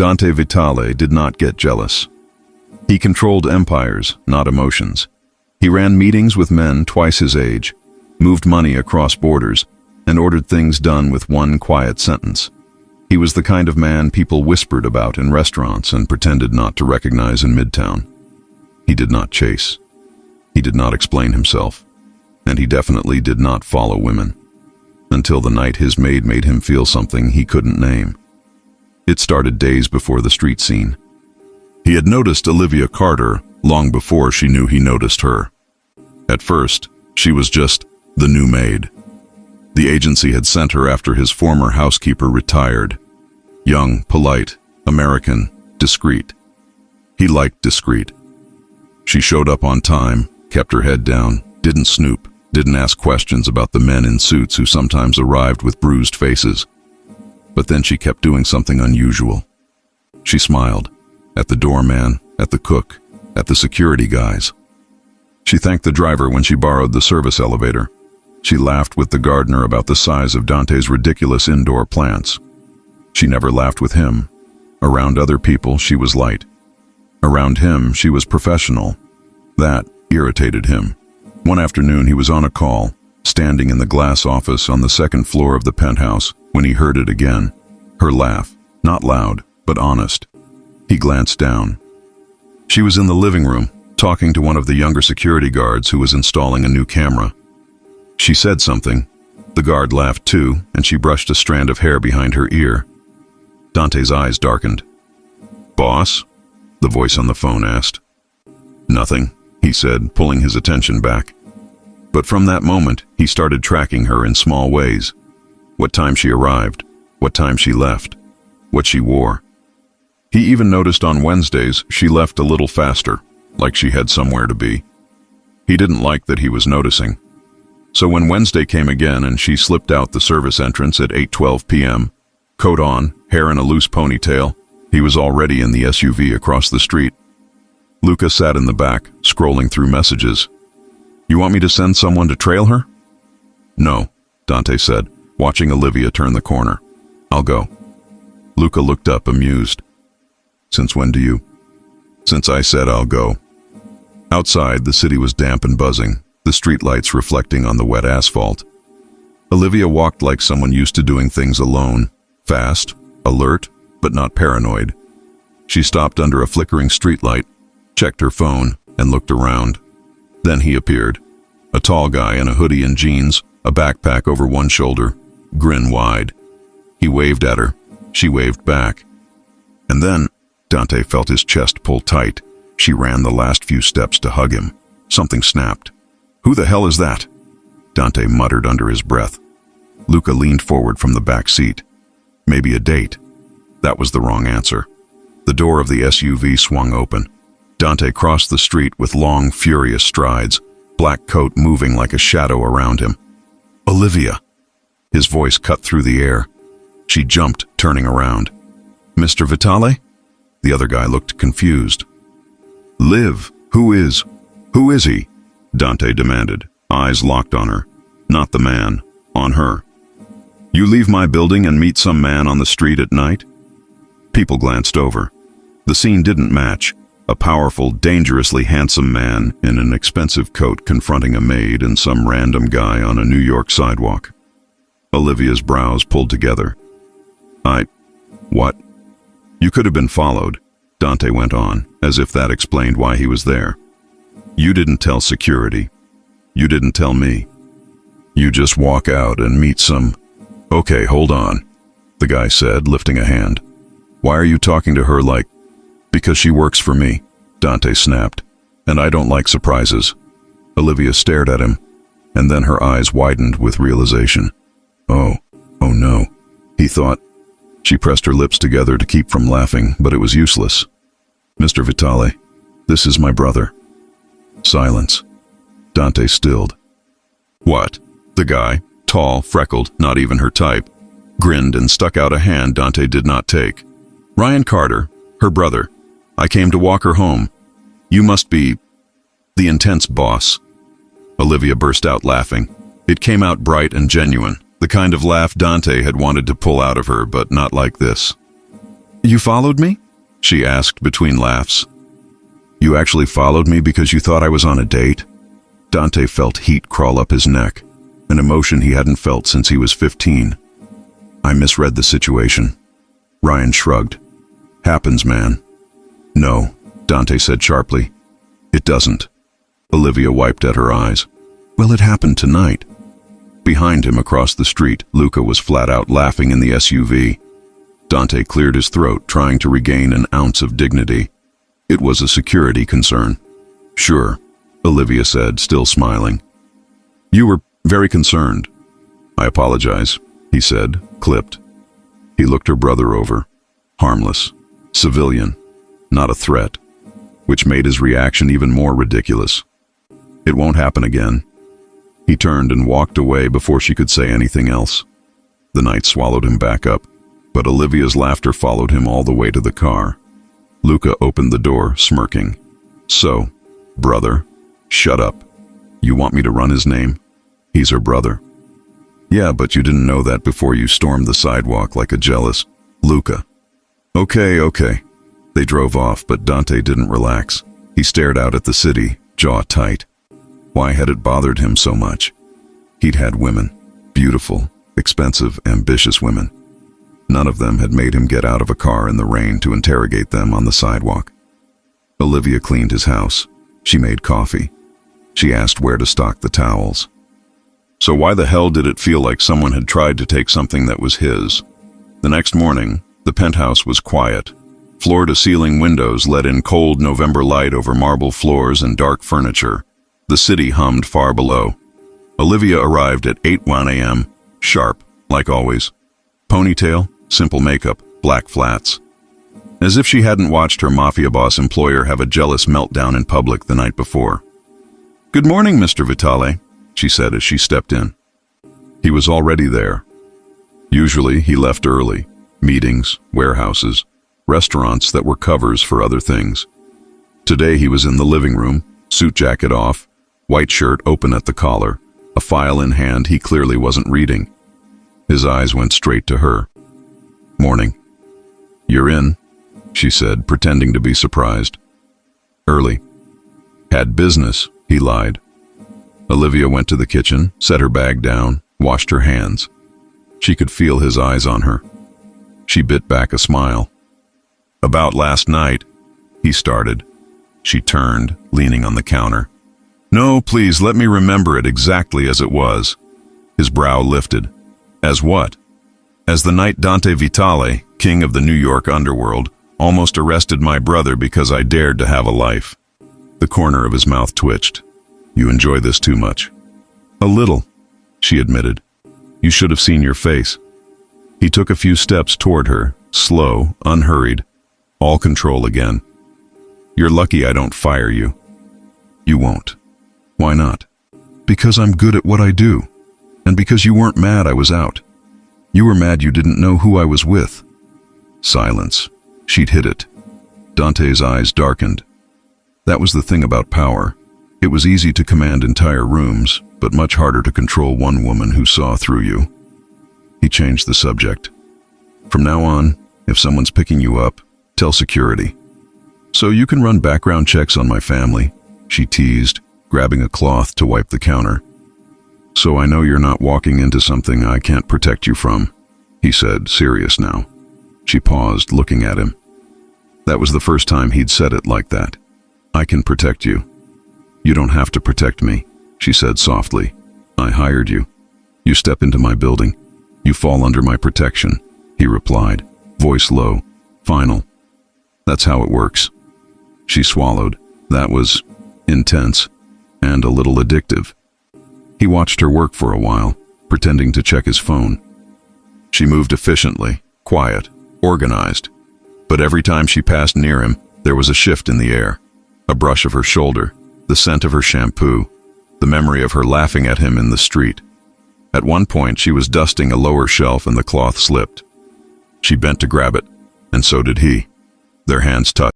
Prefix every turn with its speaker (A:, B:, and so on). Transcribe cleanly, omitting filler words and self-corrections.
A: Dante Vitale did not get jealous. He controlled empires, not emotions. He ran meetings with men twice his age, moved money across borders, and ordered things done with one quiet sentence. He was the kind of man people whispered about in restaurants and pretended not to recognize in Midtown. He did not chase. He did not explain himself. And he definitely did not follow women. Until the night his maid made him feel something he couldn't name. It started days before the street scene. He had noticed Olivia Carter long before she knew he noticed her. At first, she was just the new maid. The agency had sent her after his former housekeeper retired. Young, polite, American, discreet. He liked discreet. She showed up on time, kept her head down, didn't snoop, didn't ask questions about the men in suits who sometimes arrived with bruised faces. But then she kept doing something unusual. She smiled. At the doorman, at the cook, at the security guys. She thanked the driver when she borrowed the service elevator. She laughed with the gardener about the size of Dante's ridiculous indoor plants. She never laughed with him. Around other people, she was light. Around him, she was professional. That irritated him. One afternoon, he was on a call, standing in the glass office on the second floor of the penthouse, when he heard it again. Her laugh, not loud, but honest. He glanced down. She was in the living room, talking to one of the younger security guards who was installing a new camera. She said something. The guard laughed too, and she brushed a strand of hair behind her ear. Dante's eyes darkened. "Boss?" the voice on the phone asked. "Nothing," he said, pulling his attention back. But from that moment, he started tracking her in small ways. What time she arrived, what time she left, what she wore. He even noticed on Wednesdays she left a little faster, like she had somewhere to be. He didn't like that he was noticing. So when Wednesday came again and she slipped out the service entrance at 8:12 p.m., coat on, hair in a loose ponytail, he was already in the SUV across the street. Luca sat in the back, scrolling through messages. "You want me to send someone to trail her?" "No," Dante said, watching Olivia turn the corner. "I'll go." Luca looked up, amused. "Since when do you?" "Since I said I'll go." Outside, the city was damp and buzzing, the streetlights reflecting on the wet asphalt. Olivia walked like someone used to doing things alone, fast, alert, but not paranoid. She stopped under a flickering streetlight, checked her phone, and looked around. Then he appeared, a tall guy in a hoodie and jeans, a backpack over one shoulder, grin wide. He waved at her. She waved back. And then Dante felt his chest pull tight. She ran the last few steps to hug him. Something snapped. "Who the hell is that?" Dante muttered under his breath. Luca leaned forward from the back seat. Maybe a date. That was the wrong answer. The door of the SUV swung open. Dante crossed the street with long, furious strides, black coat moving like a shadow around him. "Olivia!" His voice cut through the air. She jumped, turning around. "Mr. Vitale?" The other guy looked confused. "Liv, who is he?" Dante demanded, eyes locked on her. Not the man, on her. "You leave my building and meet some man on the street at night?" People glanced over. The scene didn't match. A powerful, dangerously handsome man in an expensive coat confronting a maid and some random guy on a New York sidewalk. Olivia's brows pulled together. What? "You could have been followed," Dante went on, as if that explained why he was there. "You didn't tell security. You didn't tell me. You just walk out and meet some—" "Okay, hold on," the guy said, lifting a hand. "Why are you talking to her like—" "Because she works for me," Dante snapped, "and I don't like surprises." Olivia stared at him, and then her eyes widened with realization. Oh no, he thought. She pressed her lips together to keep from laughing, but it was useless. "Mr. Vitale, this is my brother." Silence. Dante stilled. "What?" The guy, tall, freckled, not even her type, grinned and stuck out a hand Dante did not take. "Ryan Carter, her brother. I came to walk her home. You must be the intense boss." Olivia burst out laughing. It came out bright and genuine, the kind of laugh Dante had wanted to pull out of her, but not like this. You followed me? She asked between laughs. You actually followed me because you thought I was on a date? Dante felt heat crawl up his neck, an emotion he hadn't felt since he was 15. I misread the situation. Ryan shrugged. Happens, man. No, Dante said sharply. It doesn't. Olivia wiped at her eyes. Well, it happened tonight. Behind him across the street, Luca was flat out laughing in the SUV. Dante cleared his throat, trying to regain an ounce of dignity. It was a security concern. Sure, Olivia said, still smiling. You were very concerned. I apologize, he said, clipped. He looked her brother over. Harmless. Civilian. Not a threat. Which made his reaction even more ridiculous. It won't happen again. He turned and walked away before she could say anything else. The night swallowed him back up, but Olivia's laughter followed him all the way to the car. Luca opened the door, smirking. So, brother, shut up. You want me to run his name? He's her brother. Yeah, but you didn't know that before you stormed the sidewalk like a jealous Luca. Okay. They drove off, but Dante didn't relax. He stared out at the city, jaw tight. Why had it bothered him so much? He'd had women, beautiful, expensive, ambitious women. None of them had made him get out of a car in the rain to interrogate them on the sidewalk. Olivia cleaned his house. She made coffee. She asked where to stock the towels. So why the hell did it feel like someone had tried to take something that was his? The next morning, the penthouse was quiet. Floor-to-ceiling windows let in cold November light over marble floors and dark furniture. The city hummed far below. Olivia arrived at 8:01 a.m., sharp, like always. Ponytail, simple makeup, black flats. As if she hadn't watched her Mafia boss employer have a jealous meltdown in public the night before. Good morning, Mr. Vitale, she said as she stepped in. He was already there. Usually he left early. Meetings, warehouses, restaurants that were covers for other things. Today he was in the living room, suit jacket off, white shirt open at the collar, a file in hand he clearly wasn't reading. His eyes went straight to her. Morning. You're in, she said, pretending to be surprised. Early. Had business, he lied. Olivia went to the kitchen, set her bag down, washed her hands. She could feel his eyes on her. She bit back a smile. About last night, he started. She turned, leaning on the counter. No, please, let me remember it exactly as it was. His brow lifted. As what? As the night Dante Vitale, king of the New York underworld, almost arrested my brother because I dared to have a life. The corner of his mouth twitched. You enjoy this too much. A little, she admitted. You should have seen your face. He took a few steps toward her, slow, unhurried, all control again. You're lucky I don't fire you. You won't. Why not? Because I'm good at what I do. And because you weren't mad I was out. You were mad you didn't know who I was with. Silence. She'd hit it. Dante's eyes darkened. That was the thing about power. It was easy to command entire rooms, but much harder to control one woman who saw through you. He changed the subject. From now on, if someone's picking you up, tell security. So you can run background checks on my family, she teased, grabbing a cloth to wipe the counter. So I know you're not walking into something I can't protect you from, he said, serious now. She paused, looking at him. That was the first time he'd said it like that. I can protect you. You don't have to protect me, she said softly. I hired you. You step into my building. You fall under my protection, he replied, voice low, final. That's how it works. She swallowed. That was intense and a little addictive. He watched her work for a while, pretending to check his phone. She moved efficiently, quiet, organized. But every time she passed near him, there was a shift in the air. A brush of her shoulder, the scent of her shampoo, the memory of her laughing at him in the street. At one point, she was dusting a lower shelf and the cloth slipped. She bent to grab it, and so did he. Their hands touched.